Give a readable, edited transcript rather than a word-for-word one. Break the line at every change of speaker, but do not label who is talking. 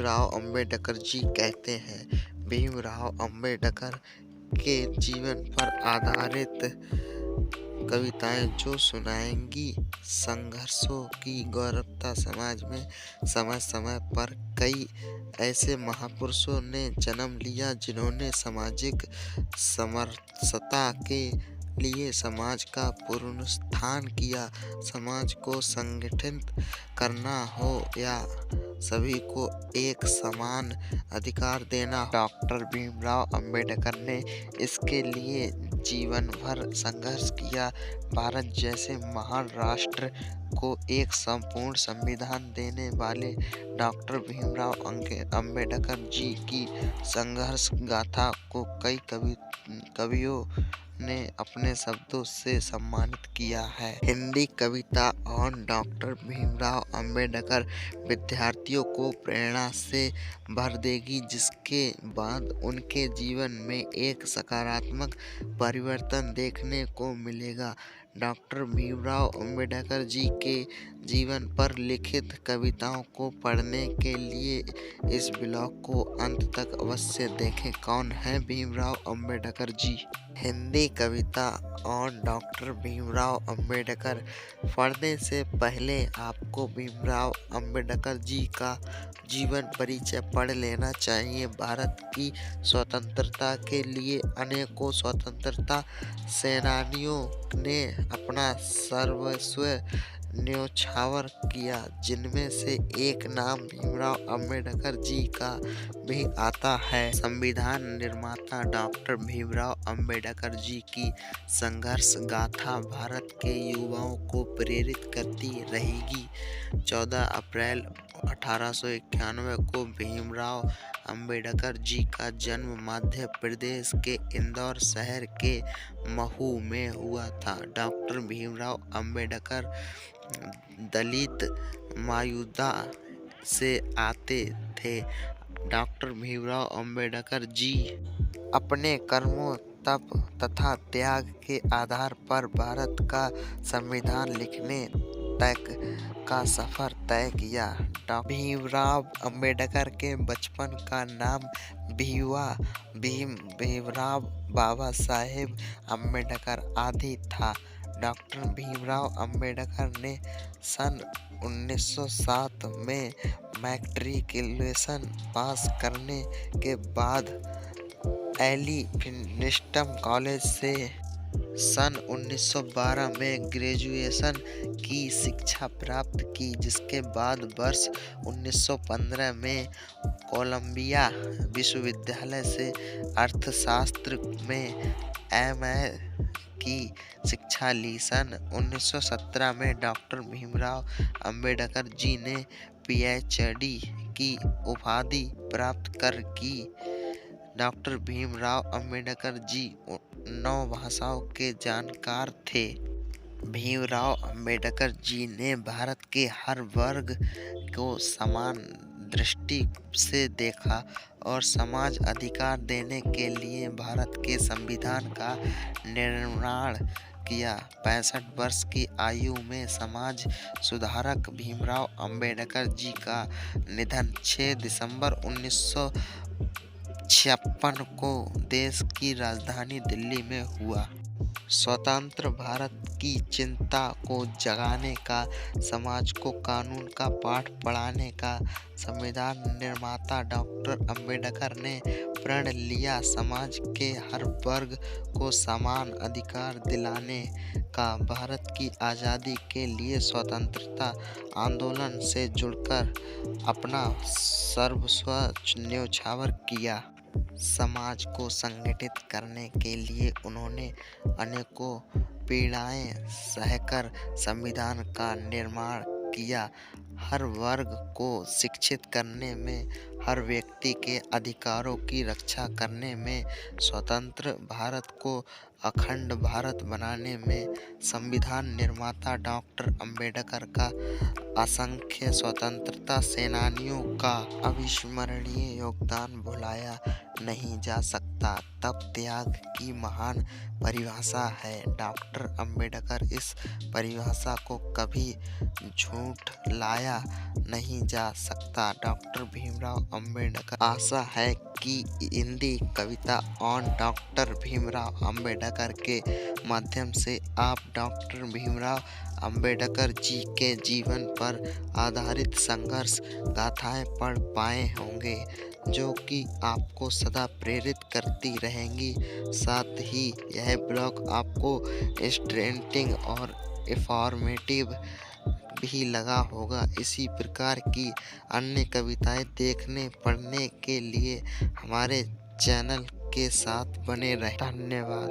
भीमराव अंबेडकर जी कहते हैं। भीमराव अंबेडकर के जीवन पर आधारित कविताएं जो सुनाएंगी संघर्षों की गौरवता। समाज में समय समय पर कई ऐसे महापुरुषों ने जन्म लिया जिन्होंने सामाजिक समरसता के लिए समाज का पुनरुत्थान किया। समाज को संगठित करना हो या सभी को एक समान अधिकार देना, डॉक्टर भीमराव अंबेडकर ने इसके लिए जीवन भर संघर्ष किया। भारत जैसे महान राष्ट्र को एक संपूर्ण संविधान देने वाले डॉक्टर भीमराव अंबेडकर जी की संघर्ष गाथा को कई कवियों ने अपने शब्दों से सम्मानित किया है। हिंदी कविता और डॉक्टर भीमराव अंबेडकर विद्यार्थियों को प्रेरणा से भर देगी, जिसके बाद उनके जीवन में एक सकारात्मक परिवर्तन देखने को मिलेगा। डॉक्टर भीमराव अंबेडकर जी के जीवन पर लिखित कविताओं को पढ़ने के लिए इस ब्लॉग को अंत तक अवश्य देखें। कौन है भीमराव अंबेडकर जी? हिंदी कविता और डॉक्टर भीमराव अंबेडकर पढ़ने से पहले आपको भीमराव अंबेडकर जी का जीवन परिचय पढ़ लेना चाहिए। भारत की स्वतंत्रता के लिए अनेकों स्वतंत्रता सेनानियों ने अपना सर्वस्व न्योछावर किया, जिनमें से एक नाम भीमराव अंबेडकर जी का भी आता है। संविधान निर्माता डॉक्टर भीमराव अंबेडकर जी की संघर्ष गाथा भारत के युवाओं को प्रेरित करती रहेगी। 14 अप्रैल 1891 को भीमराव अंबेडकर जी का जन्म मध्य प्रदेश के इंदौर शहर के महू में हुआ था। डॉक्टर भीमराव अंबेडकर दलित मायूदा से आते थे। डॉक्टर भीमराव अंबेडकर जी अपने कर्मों, तप तथा त्याग के आधार पर भारत का संविधान लिखने तक का सफर तय किया। डॉक्टर भीमराव अंबेडकर के बचपन का नाम भीमराव, बाबा साहेब अंबेडकर आदि था। डॉक्टर भीमराव अंबेडकर ने सन 1907 में मैट्रिकुलेशन पास करने के बाद एलिफिन्स्टन कॉलेज से सन 1912 में ग्रेजुएशन की शिक्षा प्राप्त की, जिसके बाद वर्ष 1915 में कोलंबिया विश्वविद्यालय से अर्थशास्त्र में एमए की शिक्षा ली। सन 1917 में डॉक्टर भीमराव अंबेडकर जी ने पीएचडी की उपाधि प्राप्त कर की। डॉक्टर भीमराव अंबेडकर जी 9 भाषाओं के जानकार थे। भीमराव अंबेडकर जी ने भारत के हर वर्ग को समान दृष्टि से देखा और समाज अधिकार देने के लिए भारत के संविधान का निर्माण किया। 65 वर्ष की आयु में समाज सुधारक भीमराव अंबेडकर जी का निधन 6 दिसंबर 1956 को देश की राजधानी दिल्ली में हुआ। स्वतंत्र भारत की चिंता को जगाने का, समाज को कानून का पाठ पढ़ाने का संविधान निर्माता डॉक्टर अंबेडकर ने प्रण लिया। समाज के हर वर्ग को समान अधिकार दिलाने का, भारत की आज़ादी के लिए स्वतंत्रता आंदोलन से जुड़कर अपना सर्वस्व न्योछावर किया। समाज को संगठित करने के लिए उन्होंने अनेकों पीड़ाएं सहकर संविधान का निर्माण किया। हर वर्ग को शिक्षित करने में, हर व्यक्ति के अधिकारों की रक्षा करने में, स्वतंत्र भारत को अखंड भारत बनाने में संविधान निर्माता डॉक्टर अंबेडकर का असंख्य स्वतंत्रता सेनानियों का अविस्मरणीय योगदान भुलाया नहीं जा सकता। तब त्याग की महान परिभाषा है। डॉक्टर अंबेडकर इस परिभाषा को कभी झुठलाया नहीं जा सकता। डॉक्टर भीमराव अंबेडकर। आशा है कि हिंदी कविता ऑन डॉक्टर भीमराव अंबेडकर के माध्यम से आप डॉक्टर भीमराव अंबेडकर जी के जीवन पर आधारित संघर्ष गाथाएं पढ़ पाए होंगे, जो कि आपको सदा प्रेरित करती रहेंगी। साथ ही यह ब्लॉग आपको इंटरेस्टिंग और इंफॉर्मेटिव भी लगा होगा। इसी प्रकार की अन्य कविताएं देखने पढ़ने के लिए हमारे चैनल के साथ बने रहें। धन्यवाद।